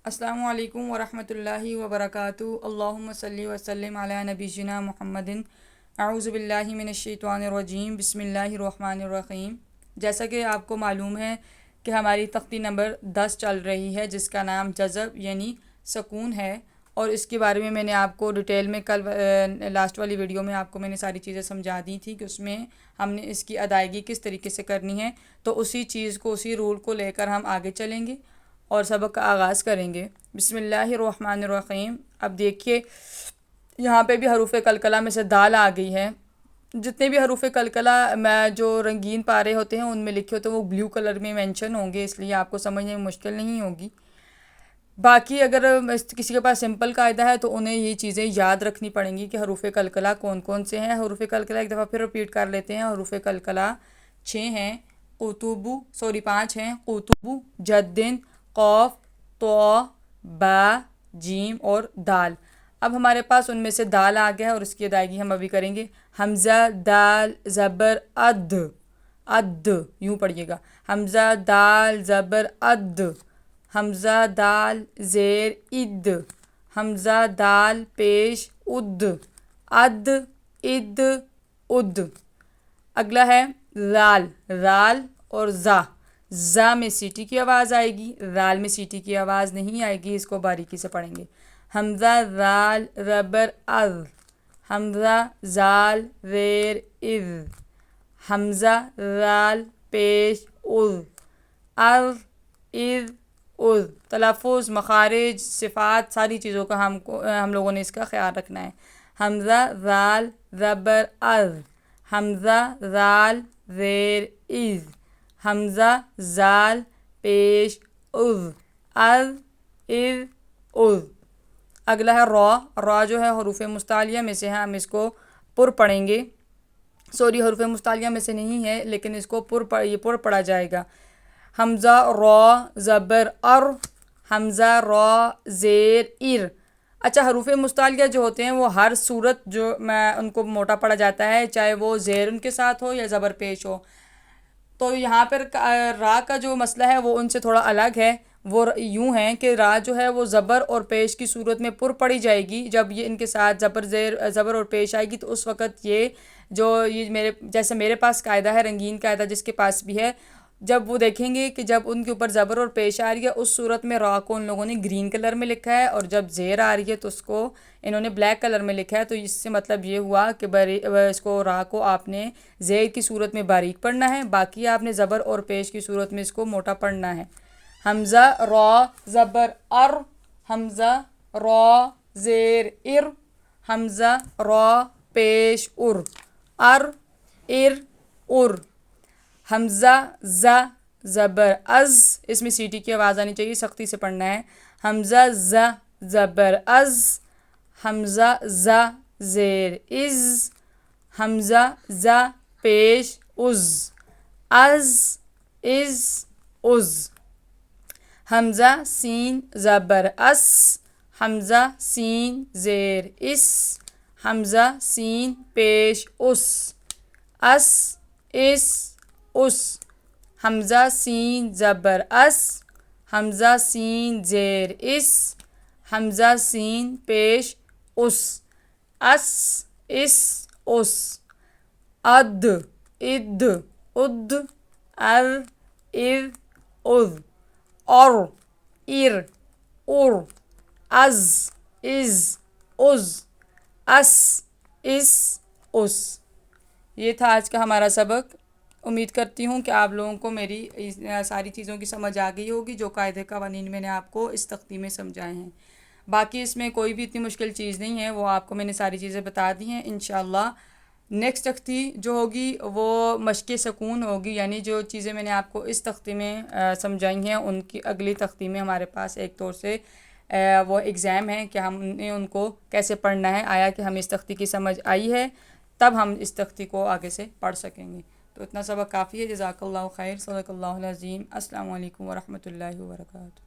السلام علیکم ورحمۃ اللہ وبرکاتہ۔ اللہم صلی وسلم علی نبینا محمد۔ اعوذ باللہ من الشیطان الرجیم، بسم اللہ الرحمن الرحیم۔ جیسا کہ آپ کو معلوم ہے کہ ہماری تختی نمبر 10 چل رہی ہے، جس کا نام جذب یعنی سکون ہے، اور اس کے بارے میں میں نے آپ کو ڈیٹیل میں کل لاسٹ والی ویڈیو میں آپ کو میں نے ساری چیزیں سمجھا دی تھی کہ اس میں ہم نے اس کی ادائیگی کس طریقے سے کرنی ہے۔ تو اسی چیز کو، اسی رول کو لے کر ہم آگے چلیں گے اور سبق کا آغاز کریں گے۔ بسم اللہ الرحمن الرحیم۔ اب دیکھیے یہاں پہ بھی حروف قلقلہ میں سے دال آ گئی ہے۔ جتنے بھی حروف قلقلہ میں جو رنگین پارے ہوتے ہیں ان میں لکھے ہوتے ہیں وہ بلیو کلر میں مینشن ہوں گے، اس لیے آپ کو سمجھنے میں مشکل نہیں ہوگی۔ باقی اگر کسی کے پاس سمپل قاعدہ ہے تو انہیں یہ چیزیں یاد رکھنی پڑیں گی کہ حروف قلقلہ کون کون سے ہیں۔ حروف قلقلہ ایک دفعہ پھر رپیٹ کر لیتے ہیں۔ حروف قلقلہ 6 ہیں، 5 ہیں، قطب، جدن، قاف، طا، با، جیم اور دال۔ اب ہمارے پاس ان میں سے دال آ گیا ہے اور اس کی ادائیگی ہم ابھی کریں گے۔ حمزہ دال زبر اد، اد یوں پڑھیے گا، حمزہ دال زبر اد، حمزہ دال زیر اد، حمزہ دال پیش اد، اد اد اد۔ اگلا ہے رال، رال اور زا، زا میں سیٹی کی آواز آئے گی، رال میں سیٹی کی آواز نہیں آئے گی، اس کو باریکی سے پڑھیں گے۔ حمزہ رال ربر ار، حمزہ زال زیر ار، حمزہ رال پیش ار، ار ار ار۔ تلفظ، مخارج، صفات، ساری چیزوں کا ہم لوگوں نے اس کا خیال رکھنا ہے۔ حمزہ رال ربر ار، حمزہ رال زیر ار، حمزہ زال پیش ار، ار ار ار۔ اگلا ہے را، را جو ہے حروف مستعلیہ میں سے ہے، ہم اس کو پر پڑھیں گے، حروف مستعلیہ میں سے نہیں ہے لیکن اس کو پر پڑھا جائے گا۔ حمزہ را زبر ار، حمزہ را زیر ار۔ اچھا، حروف مستعلیہ جو ہوتے ہیں وہ ہر صورت جو میں ان کو موٹا پڑھا جاتا ہے، چاہے وہ زیر ان کے ساتھ ہو یا زبر پیش ہو۔ تو یہاں پر را کا جو مسئلہ ہے وہ ان سے تھوڑا الگ ہے۔ وہ یوں ہیں کہ را جو ہے وہ زبر اور پیش کی صورت میں پر پڑھی جائے گی۔ جب یہ ان کے ساتھ زبر اور پیش آئے گی تو اس وقت یہ جیسے میرے پاس قاعدہ ہے، رنگین قاعدہ جس کے پاس بھی ہے، جب وہ دیکھیں گے کہ جب ان کے اوپر زبر اور پیش آ رہی ہے اس صورت میں را کو ان لوگوں نے گرین کلر میں لکھا ہے، اور جب زیر آ رہی ہے تو اس کو انہوں نے بلیک کلر میں لکھا ہے۔ تو اس سے مطلب یہ ہوا کہ اس کو را کو آپ نے زیر کی صورت میں باریک پڑھنا ہے، باقی آپ نے زبر اور پیش کی صورت میں اس کو موٹا پڑھنا ہے۔ حمزہ را زبر ار، حمزہ را زیر ار، حمزہ را پیش ار، ار ار ار۔ حمزہ ز زبر از، اس میں سیٹی کی آواز آنی چاہیے، سختی سے پڑھنا ہے۔ حمزہ ز زبر از، حمزہ ز زیر از، حمزہ ز پیش از، از از از۔ حمزہ سین زبر اس، حمزہ سین زیر اس، حمزہ سین پیش اس، اس اس اس۔ حمزہ سین زبر اس، حمزہ سین زیر اس، حمزہ سین پیش اس، اس اس اس۔ اد اد اد، ار ار ار، اور ار ار، از از از، اس اس اس۔ یہ تھا آج کا ہمارا سبق۔ امید کرتی ہوں کہ آپ لوگوں کو میری ساری چیزوں کی سمجھ آ گئی ہوگی، جو قاعدے قوانین میں نے آپ کو اس تختی میں سمجھائے ہیں۔ باقی اس میں کوئی بھی اتنی مشکل چیز نہیں ہے، وہ آپ کو میں نے ساری چیزیں بتا دی ہیں۔ انشاءاللہ نیکسٹ تختی جو ہوگی وہ مشق سکون ہوگی، یعنی جو چیزیں میں نے آپ کو اس تختی میں سمجھائی ہیں ان کی اگلی تختی میں ہمارے پاس ایک طور سے وہ ایگزام ہے کہ ہم نے ان کو کیسے پڑھنا ہے، آیا کہ ہمیں اس تختی کی سمجھ آئی ہے تب ہم اس تختی کو آگے سے پڑھ سکیں گے۔ تو اتنا سبق کافی ہے۔ جزاک اللہ خیر، صدق اللہ العظیم۔ السلام علیکم ورحمۃ اللہ وبرکاتہ۔